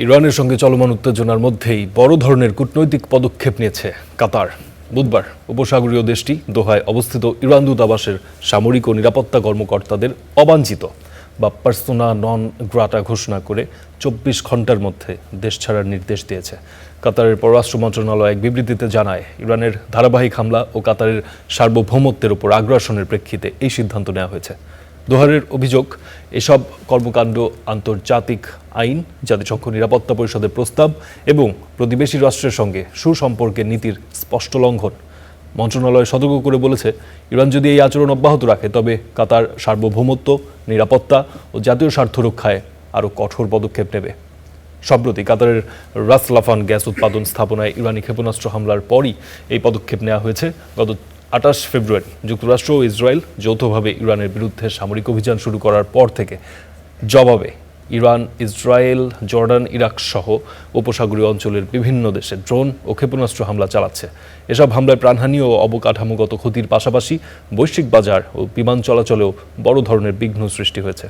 ইরানের সঙ্গে চলমান উত্তেজনার মধ্যেই বড় ধরনের কূটনৈতিক পদক্ষেপ নিয়েছে কাতার। বুধবার উপসাগরীয় দেশটি দোহায় অবস্থিত ইরান দূতাবাসের সামরিক ও নিরাপত্তা কর্মকর্তাদের অবাঞ্ছিত বা পার্সোনা নন গ্রাটা ঘোষণা করে ২৪ ঘন্টার মধ্যে দেশ ছাড়ার নির্দেশ দিয়েছে। কাতারের পররাষ্ট্র মন্ত্রণালয় এক বিবৃতিতে জানায়, ইরানের ধারাবাহিক হামলা ও কাতারের সার্বভৌমত্বের উপর আগ্রাসনের প্রেক্ষিতে এই সিদ্ধান্ত নেওয়া হয়েছে। দোহারের অভিযোগ, এসব কর্মকাণ্ড আন্তর্জাতিক আইন, জাতিসংঘ নিরাপত্তা পরিষদের প্রস্তাব এবং প্রতিবেশী রাষ্ট্রের সঙ্গে সুসম্পর্কের নীতির স্পষ্ট লঙ্ঘন। মন্ত্রণালয় সতর্ক করে বলেছে, ইরান যদি এই আচরণ অব্যাহত রাখে তবে কাতার সার্বভৌমত্ব, নিরাপত্তা ও জাতীয় স্বার্থ রক্ষায় আরও কঠোর পদক্ষেপ নেবে। সম্প্রতি কাতারের রাস লাফান গ্যাস উৎপাদন স্থাপনায় ইরানি ক্ষেপণাস্ত্র হামলার পরই এই পদক্ষেপ নেওয়া হয়েছে। গত ২৮ ফেব্রুয়ারি যুক্তরাষ্ট্র ও ইসরায়েল যৌথভাবে ইরানের বিরুদ্ধে সামরিক অভিযান শুরু করার পর থেকে জবাবে ইরান, ইসরায়েল, জর্ডান, ইরাক সহ উপসাগরীয় অঞ্চলের বিভিন্ন দেশে ড্রোন ও ক্ষেপণাস্ত্র হামলা চালাচ্ছে। এসব হামলায় প্রাণহানি ও অবকাঠামোগত ক্ষতির পাশাপাশি বৈশ্বিক বাজার ও বিমান চলাচলেও বড় ধরনের বিঘ্ন সৃষ্টি হয়েছে।